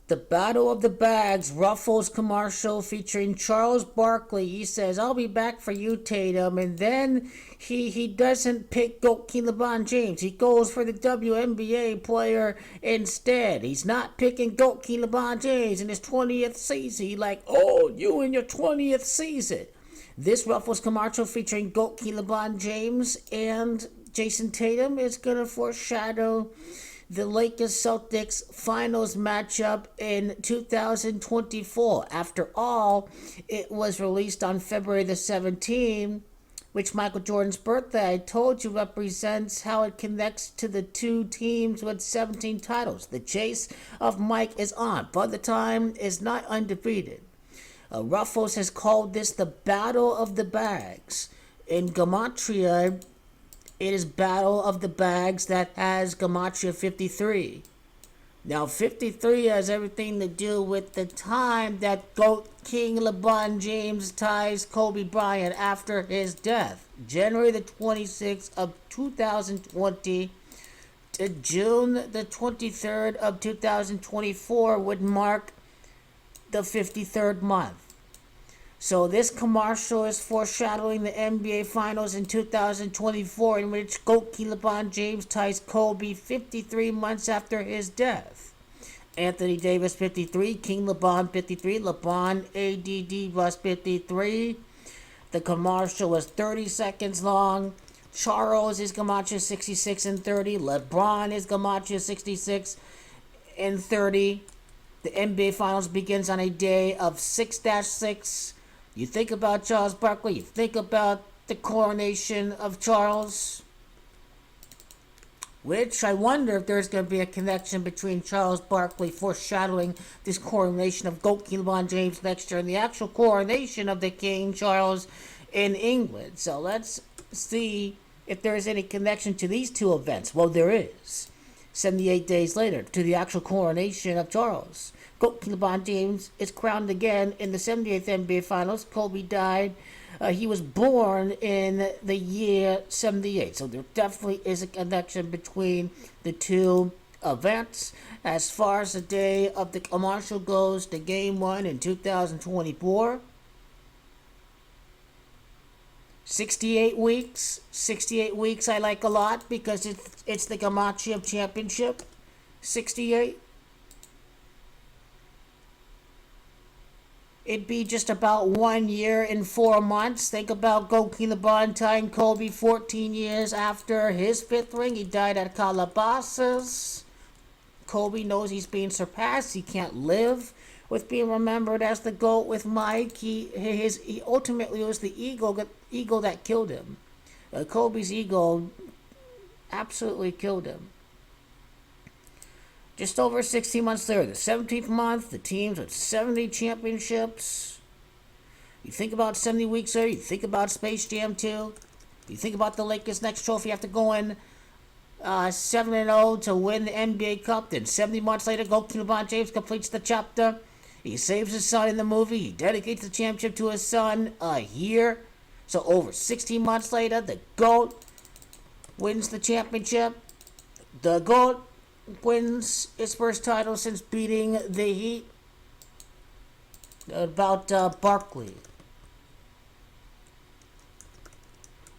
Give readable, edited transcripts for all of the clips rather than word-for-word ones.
The Battle of the Bags, Ruffles commercial featuring Charles Barkley. He says, I'll be back for you, Tatum. And then he doesn't pick GOAT King LeBron James. He goes for the WNBA player instead. He's not picking GOAT King LeBron James in his 20th season. He's like, oh, you in your 20th season. This Ruffles commercial featuring GOAT King LeBron James and Jayson Tatum is going to foreshadow the Lakers-Celtics Finals matchup in 2024. After all, it was released on February the 17th, which Michael Jordan's birthday, I told you, represents how it connects to the two teams with 17 titles. The chase of Mike is on. Father Time is not undefeated. Ruffles has called this the Battle of the Bags. In Gematria, it is Battle of the Bags that has Gematria 53. Now, 53 has everything to do with the time that GOAT King LeBron James ties Kobe Bryant after his death. January the 26th of 2020 to June the 23rd of 2024 would mark the 53rd month. So this commercial is foreshadowing the NBA Finals in 2024, in which GOAT King LeBron James ties Kobe 53 months after his death. Anthony Davis 53, King LeBron 53, LeBron ADD was 53. The commercial was 30 seconds long. Charles is Gematria 66 and 30. LeBron is Gematria 66 and 30. The NBA Finals begins on a day of 6-6. You think about Charles Barkley, you think about the coronation of Charles, which I wonder if there's going to be a connection between Charles Barkley foreshadowing this coronation of GOAT King LeBron James next year and the actual coronation of the King Charles in England. So let's see if there is any connection to these two events. Well, there is. 78 days later, to the actual coronation of Charles. GOAT King LeBron James is crowned again in the 78th NBA Finals. Kobe died. He was born in the year 78. So there definitely is a connection between the two events. As far as the day of the commercial goes, the Game 1 in 2024. 68 weeks. 68 weeks I like a lot because it's the Gematria Championship. 68. It'd be just about 1 year and 4 months. Think about GOAT King LeBron tying Kobe 14 years after his 5th ring. He died at Calabasas. Kobe knows he's being surpassed. He can't live with being remembered as the GOAT with Mike. He ultimately was the ego that killed him. Kobe's ego absolutely killed him. Just over 16 months later, the 17th month, the teams with 70 championships. You think about 70 weeks later, you think about Space Jam 2. You think about the Lakers' next trophy after going 7-0 to win the NBA Cup. Then 70 months later, GOAT King LeBron James completes the chapter. He saves his son in the movie. He dedicates the championship to his son here. So over 16 months later, the GOAT wins the championship. The GOAT wins his first title since beating the Heat. About Barkley.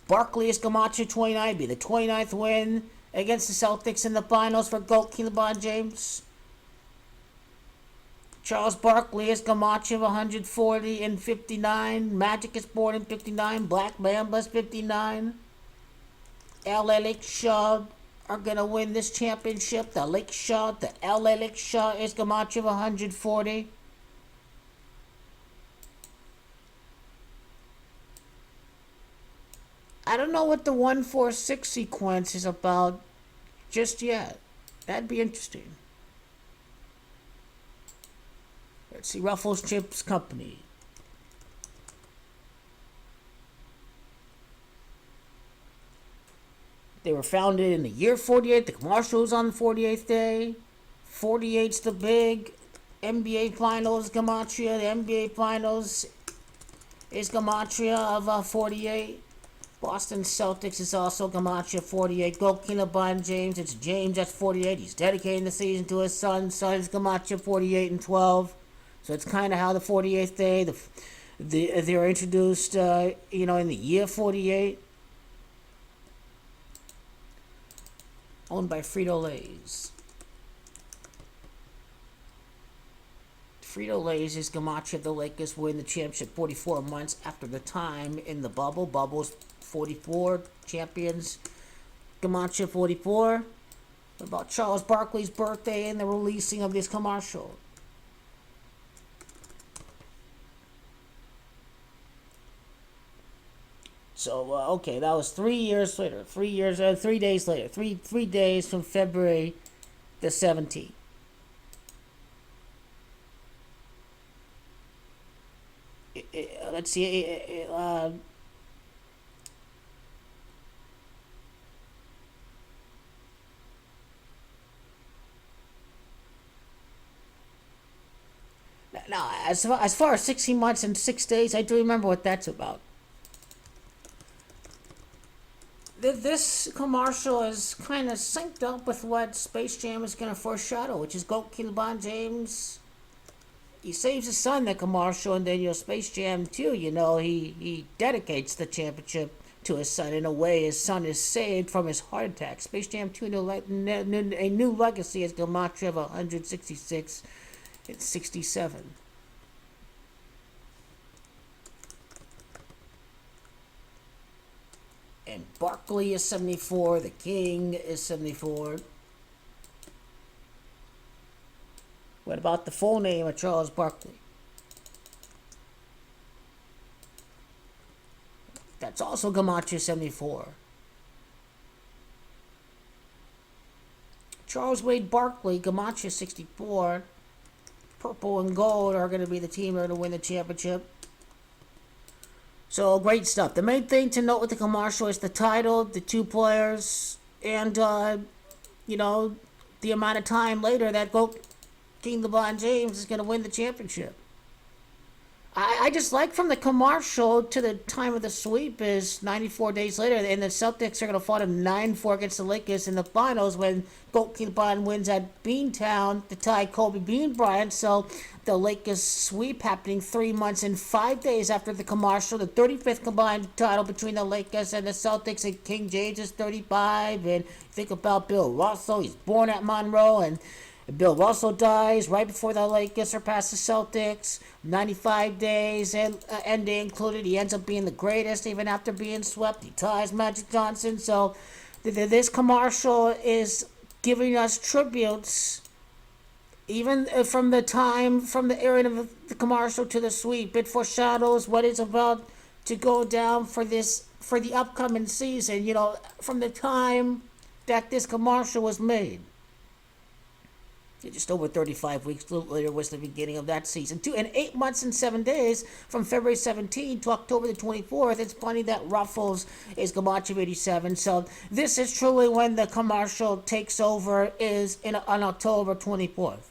Barkley is Gematria 29. Be the 29th win against the Celtics in the finals for GOAT King LeBron James. Charles Barkley is Gematria 140 and 59. Magic is born in 59. Black Mamba's 59. LA Lakers are going to win this championship. The LA Lakers is Gematria 140. I don't know what the 146 sequence is about just yet. That'd be interesting. Let's see, Ruffles Chips Company. They were founded in the year 48. The commercial was on the 48th day. 48's the big NBA Finals Gematria. The NBA Finals is Gematria of 48. Boston Celtics is also Gematria 48. GOAT King LeBron James. It's James at 48. He's dedicating the season to his son. Son's Gematria 48 and 12. So it's kind of how the 48th day, they're introduced, in the year 48. Owned by Frito-Lay's. Frito-Lay's is Gematria. The Lakers win the championship 44 months after the time in the bubble. Bubble's 44 champions. Gematria 44. What about Charles Barkley's birthday and the releasing of this commercial? So okay, that was 3 years later. 3 days later. Three days from February the 17th. Let's see. Now, as far as 16 months and 6 days, I do remember what that's about. This commercial is kind of synced up with what Space Jam is going to foreshadow, which is GOAT King LeBron James. He saves his son, the commercial, and then Space Jam 2, he dedicates the championship to his son. In a way, his son is saved from his heart attack. Space Jam 2, a new legacy as Gematria of 166 and 67. And Barkley is 74. The King is 74. What about the full name of Charles Barkley? That's also Gematria 74. Charles Wade Barkley, Gematria 64. Purple and gold are going to be the team that are going to win the championship. So, great stuff. The main thing to note with the commercial is the title, the two players, and, the amount of time later that GOAT King LeBron James is going to win the championship. I just like from the commercial to the time of the sweep is 94 days later, and the Celtics are going to fight him 9-4 against the Lakers in the finals when GOAT King LeBron wins at Beantown to tie Kobe Bean Bryant. So the Lakers sweep happening 3 months and 5 days after the commercial. The 35th combined title between the Lakers and the Celtics, and King James is 35. And think about Bill Russell. He's born at Monroe, and Bill Russell dies right before the Lakers surpass the Celtics. 95 days, and they included. He ends up being the greatest even after being swept. He ties Magic Johnson. So this commercial is giving us tributes, even from the era of the commercial to the sweep. It foreshadows what is about to go down for the upcoming season. From the time that this commercial was made. Just over 35 weeks later was the beginning of that season, too. And 8 months and 7 days from February 17th to October the 24th. It's funny that Ruffles is Gematria 87. So this is truly when the commercial takes over, is on October 24th.